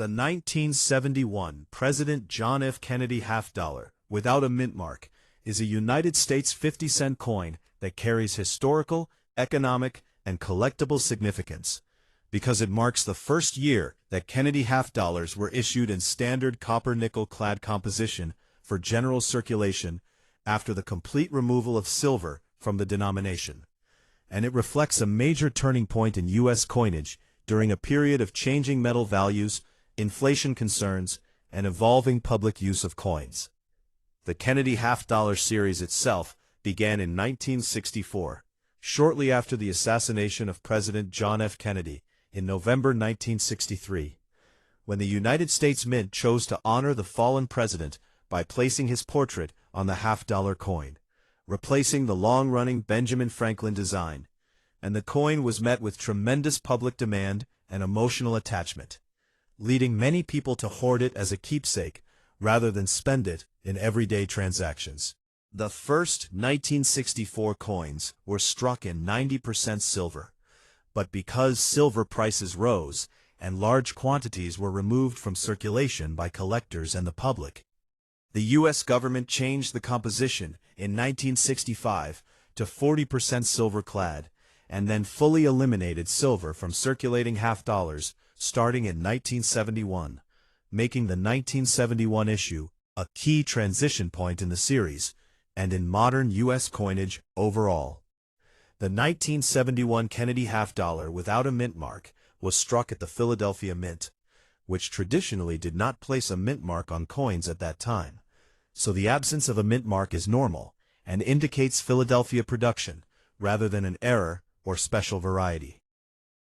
The 1971 President John F. Kennedy half-dollar, without a mint mark, is a United States 50-cent coin that carries historical, economic, and collectible significance, because it marks the first year that Kennedy half-dollars were issued in standard copper-nickel clad composition for general circulation after the complete removal of silver from the denomination. And it reflects a major turning point in U.S. coinage during a period of changing metal values, inflation concerns, and evolving public use of coins. The Kennedy half-dollar series itself began in 1964, shortly after the assassination of President John F. Kennedy in November 1963, when the United States Mint chose to honor the fallen president by placing his portrait on the half-dollar coin, replacing the long-running Benjamin Franklin design, and the coin was met with tremendous public demand and emotional attachment, leading many people to hoard it as a keepsake rather than spend it in everyday transactions. The first 1964 coins were struck in 90% silver, but because silver prices rose and large quantities were removed from circulation by collectors and the public, the U.S. government changed the composition in 1965 to 40% silver clad, and then fully eliminated silver from circulating half-dollars starting in 1971, making the 1971 issue a key transition point in the series and in modern U.S. coinage overall. The 1971 Kennedy half-dollar without a mint mark was struck at the Philadelphia Mint, which traditionally did not place a mint mark on coins at that time, so the absence of a mint mark is normal and indicates Philadelphia production rather than an error or special variety.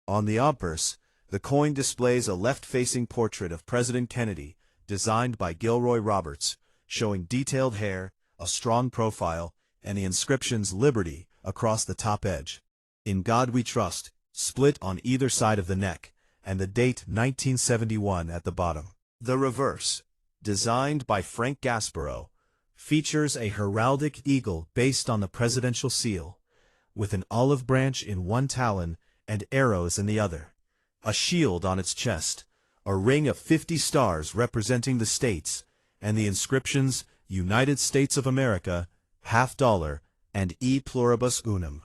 On the obverse, the coin displays a left-facing portrait of President Kennedy, designed by Gilroy Roberts, showing detailed hair, a strong profile, and the inscriptions "Liberty" across the top edge, "In God We Trust," split on either side of the neck, and the date 1971 at the bottom. The reverse, designed by Frank Gasparro, features a heraldic eagle based on the presidential seal, with an olive branch in one talon and arrows in the other, a shield on its chest, a ring of 50 stars representing the states, and the inscriptions "United States of America," half-dollar, and "E pluribus unum."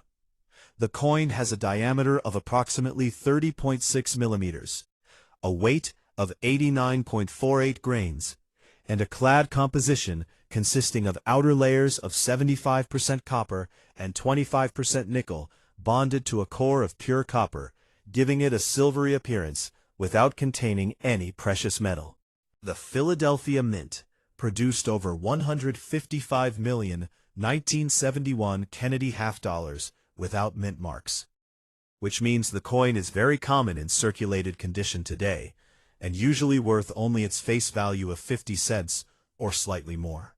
The coin has a diameter of approximately 30.6 millimeters, a weight of 89.48 grains, and a clad composition consisting of outer layers of 75% copper and 25% nickel bonded to a core of pure copper, giving it a silvery appearance without containing any precious metal. The Philadelphia Mint produced over 155 million 1971 Kennedy half-dollars without mint marks, which means the coin is very common in circulated condition today, and usually worth only its face value of 50 cents or slightly more.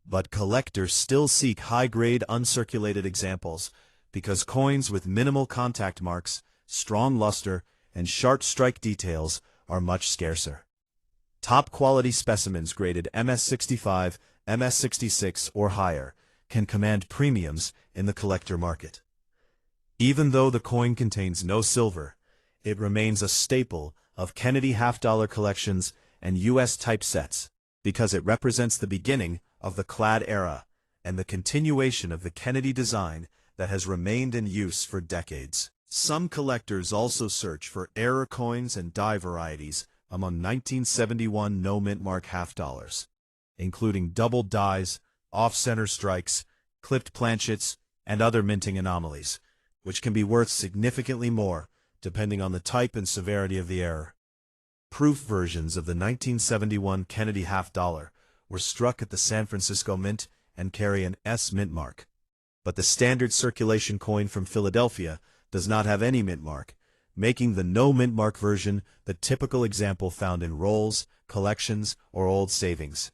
But collectors still seek high-grade uncirculated examples because coins with minimal contact marks, strong luster, and sharp strike details are much scarcer. Top-quality specimens graded MS-65, MS-66, or higher can command premiums in the collector market. Even though the coin contains no silver, it remains a staple of Kennedy half-dollar collections and U.S. typesets because it represents the beginning of the clad era and the continuation of the Kennedy design that has remained in use for decades. Some collectors also search for error coins and die varieties among 1971 no-mint mark half-dollars, including double dies, off-center strikes, clipped planchets, and other minting anomalies, which can be worth significantly more depending on the type and severity of the error. Proof versions of the 1971 Kennedy half-dollar were struck at the San Francisco Mint and carry an S mint mark, but the standard circulation coin from Philadelphia does not have any mint mark, making the no mint mark version the typical example found in rolls, collections, or old savings.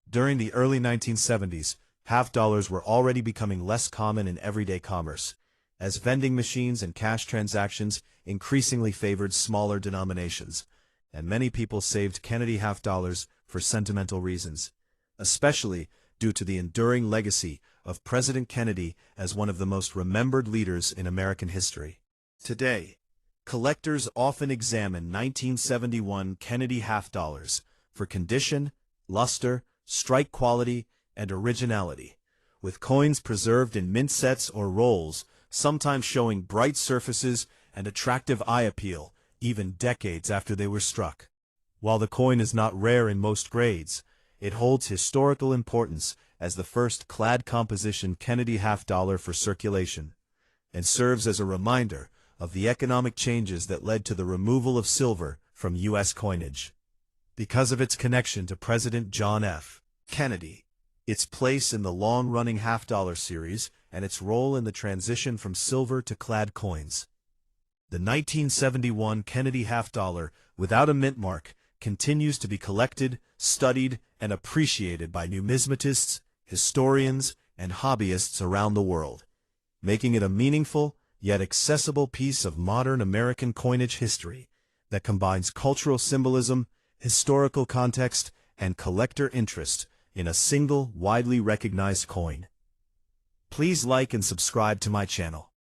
During the early 1970s, half-dollars were already becoming less common in everyday commerce, as vending machines and cash transactions increasingly favored smaller denominations, and many people saved Kennedy half-dollars for sentimental reasons, especially due to the enduring legacy of President Kennedy as one of the most remembered leaders in American history. Today, Collectors often examine 1971 Kennedy half-dollars for condition, luster, strike quality, and originality, with coins preserved in mint sets or rolls, sometimes showing bright surfaces and attractive eye appeal, even decades after they were struck. While the coin is not rare in most grades, it holds historical importance as the first clad composition Kennedy half-dollar for circulation, and serves as a reminder of the economic changes that led to the removal of silver from U.S. coinage. Because of its connection to President John F. Kennedy, its place in the long-running half-dollar series, and its role in the transition from silver to clad coins. The 1971 Kennedy half-dollar, without a mint mark, continues to be collected, studied, and appreciated by numismatists, historians, and hobbyists around the world, making it a meaningful, yet accessible piece of modern American coinage history that combines cultural symbolism, historical context, and collector interest in a single, widely recognized coin. Please like and subscribe to my channel.